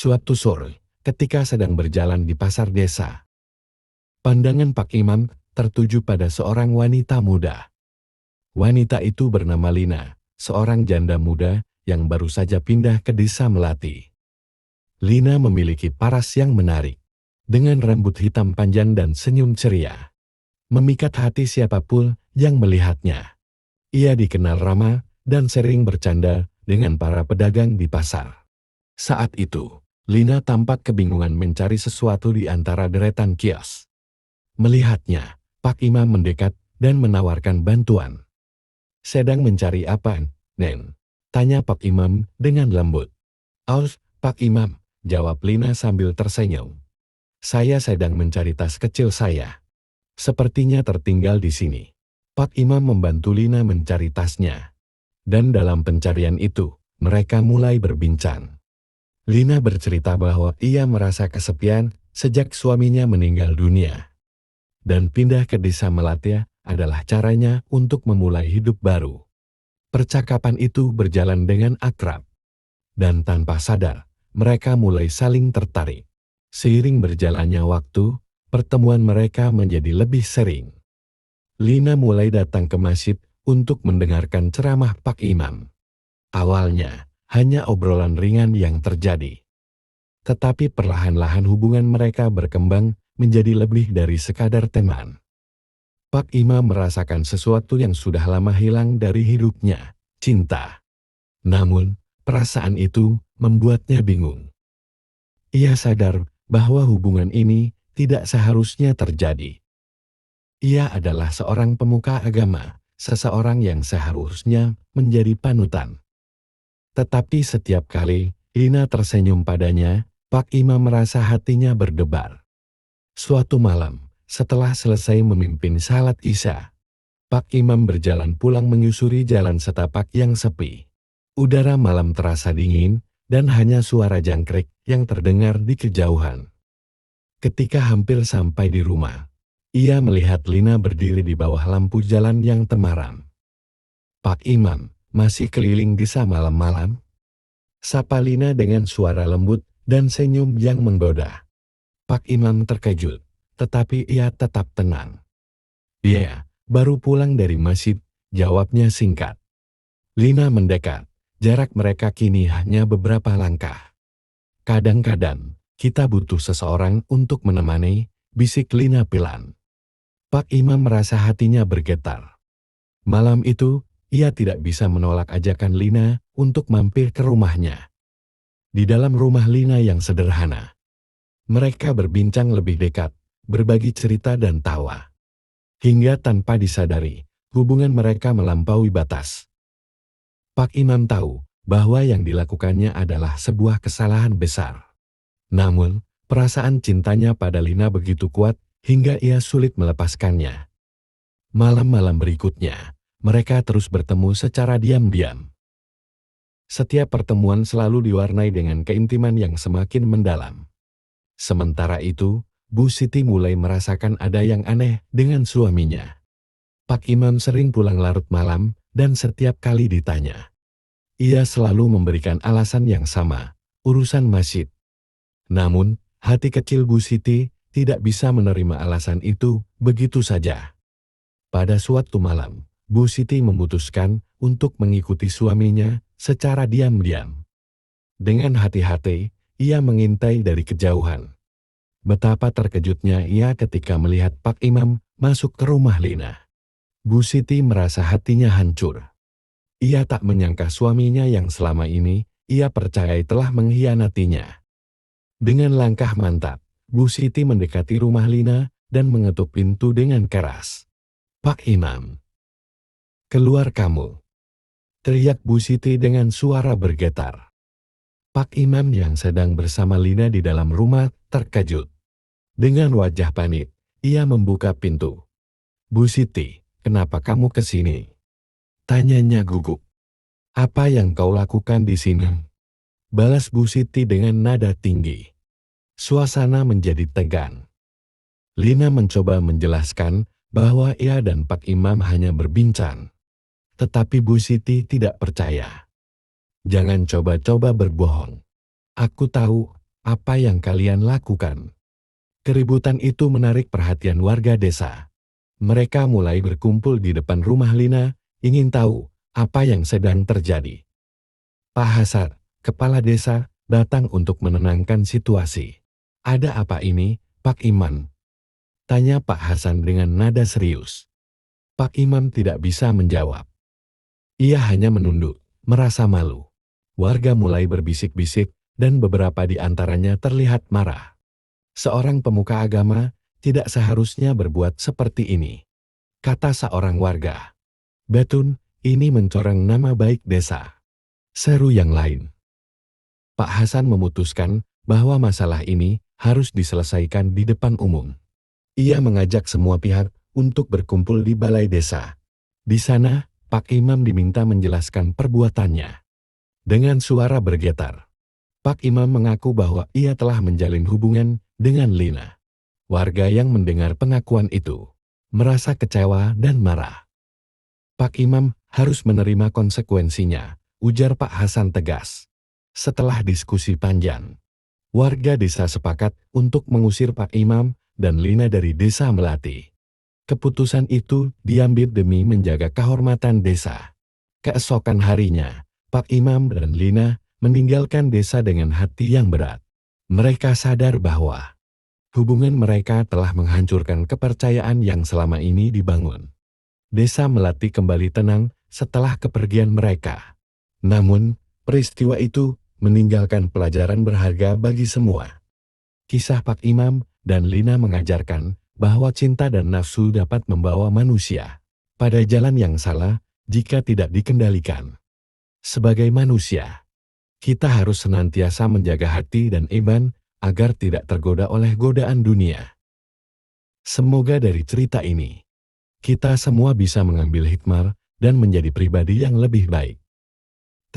Suatu sore, ketika sedang berjalan di pasar desa, pandangan Pak Imam tertuju pada seorang wanita muda. Wanita itu bernama Lina, seorang janda muda yang baru saja pindah ke desa Melati. Lina memiliki paras yang menarik, dengan rambut hitam panjang dan senyum ceria. Memikat hati siapapun yang melihatnya. Ia dikenal ramah dan sering bercanda dengan para pedagang di pasar. Saat itu, Lina tampak kebingungan mencari sesuatu di antara deretan kios. Melihatnya, Pak Imam mendekat dan menawarkan bantuan. "Sedang mencari apa, Nen?" tanya Pak Imam dengan lembut. "Aus, Pak Imam," jawab Lina sambil tersenyum. "Saya sedang mencari tas kecil saya. Sepertinya tertinggal di sini." Pak Imam membantu Lina mencari tasnya. Dan dalam pencarian itu, mereka mulai berbincang. Lina bercerita bahwa ia merasa kesepian sejak suaminya meninggal dunia. Dan pindah ke desa Melati adalah caranya untuk memulai hidup baru. Percakapan itu berjalan dengan akrab. Dan tanpa sadar, mereka mulai saling tertarik. Seiring berjalannya waktu, pertemuan mereka menjadi lebih sering. Lina mulai datang ke masjid untuk mendengarkan ceramah Pak Imam. Awalnya, hanya obrolan ringan yang terjadi. Tetapi perlahan-lahan hubungan mereka berkembang menjadi lebih dari sekadar teman. Pak Imam merasakan sesuatu yang sudah lama hilang dari hidupnya, cinta. Namun, perasaan itu membuatnya bingung. Ia sadar bahwa hubungan ini tidak seharusnya terjadi. Ia adalah seorang pemuka agama, seseorang yang seharusnya menjadi panutan. Tetapi setiap kali Lina tersenyum padanya, Pak Imam merasa hatinya berdebar. Suatu malam, setelah selesai memimpin salat Isya, Pak Imam berjalan pulang menyusuri jalan setapak yang sepi. Udara malam terasa dingin, dan hanya suara jangkrik yang terdengar di kejauhan. Ketika hampir sampai di rumah, ia melihat Lina berdiri di bawah lampu jalan yang temaram. "Pak Imam, masih keliling desa malam-malam?" sapa Lina dengan suara lembut dan senyum yang menggoda. Pak Imam terkejut, tetapi ia tetap tenang. "Iya, baru pulang dari masjid," jawabnya singkat. Lina mendekat. Jarak mereka kini hanya beberapa langkah. "Kadang-kadang, kita butuh seseorang untuk menemani," bisik Lina pelan. Pak Imam merasa hatinya bergetar. Malam itu, ia tidak bisa menolak ajakan Lina untuk mampir ke rumahnya. Di dalam rumah Lina yang sederhana, mereka berbincang lebih dekat, berbagi cerita dan tawa. Hingga tanpa disadari, hubungan mereka melampaui batas. Pak Imam tahu bahwa yang dilakukannya adalah sebuah kesalahan besar. Namun, perasaan cintanya pada Lina begitu kuat hingga ia sulit melepaskannya. Malam-malam berikutnya, mereka terus bertemu secara diam-diam. Setiap pertemuan selalu diwarnai dengan keintiman yang semakin mendalam. Sementara itu, Bu Siti mulai merasakan ada yang aneh dengan suaminya. Pak Imam sering pulang larut malam, dan setiap kali ditanya, ia selalu memberikan alasan yang sama, urusan masjid. Namun, hati kecil Bu Siti tidak bisa menerima alasan itu begitu saja. Pada suatu malam, Bu Siti memutuskan untuk mengikuti suaminya secara diam-diam. Dengan hati-hati, ia mengintai dari kejauhan. Betapa terkejutnya ia ketika melihat Pak Imam masuk ke rumah Lina. Bu Siti merasa hatinya hancur. Ia tak menyangka suaminya yang selama ini ia percayai telah mengkhianatinya. Dengan langkah mantap, Bu Siti mendekati rumah Lina dan mengetuk pintu dengan keras. "Pak Imam, keluar kamu!" teriak Bu Siti dengan suara bergetar. Pak Imam yang sedang bersama Lina di dalam rumah terkejut. Dengan wajah panik, ia membuka pintu. "Bu Siti, kenapa kamu ke sini?" tanyanya gugup. "Apa yang kau lakukan di sini?" balas Bu Siti dengan nada tinggi. Suasana menjadi tegang. Lina mencoba menjelaskan bahwa ia dan Pak Imam hanya berbincang. Tetapi Bu Siti tidak percaya. "Jangan coba-coba berbohong. Aku tahu apa yang kalian lakukan?" Keributan itu menarik perhatian warga desa. Mereka mulai berkumpul di depan rumah Lina, ingin tahu apa yang sedang terjadi. Pak Hasan, kepala desa, datang untuk menenangkan situasi. "Ada apa ini, Pak Imam?" tanya Pak Hasan dengan nada serius. Pak Imam tidak bisa menjawab. Ia hanya menunduk, merasa malu. Warga mulai berbisik-bisik, dan beberapa di antaranya terlihat marah. Seorang pemuka agama tidak seharusnya berbuat seperti ini, kata seorang warga. "Betun, ini mencoreng nama baik desa," seru yang lain. Pak Hasan memutuskan bahwa masalah ini harus diselesaikan di depan umum. Ia mengajak semua pihak untuk berkumpul di balai desa. Di sana, Pak Imam diminta menjelaskan perbuatannya. Dengan suara bergetar, Pak Imam mengaku bahwa ia telah menjalin hubungan dengan Lina. Warga yang mendengar pengakuan itu merasa kecewa dan marah. "Pak Imam harus menerima konsekuensinya," ujar Pak Hasan tegas. Setelah diskusi panjang, warga desa sepakat untuk mengusir Pak Imam dan Lina dari desa Melati. Keputusan itu diambil demi menjaga kehormatan desa. Keesokan harinya, Pak Imam dan Lina meninggalkan desa dengan hati yang berat. Mereka sadar bahwa hubungan mereka telah menghancurkan kepercayaan yang selama ini dibangun. Desa Melati kembali tenang setelah kepergian mereka. Namun, peristiwa itu meninggalkan pelajaran berharga bagi semua. Kisah Pak Imam dan Lina mengajarkan bahwa cinta dan nafsu dapat membawa manusia pada jalan yang salah jika tidak dikendalikan. Sebagai manusia, kita harus senantiasa menjaga hati dan iman agar tidak tergoda oleh godaan dunia. Semoga dari cerita ini, kita semua bisa mengambil hikmah dan menjadi pribadi yang lebih baik.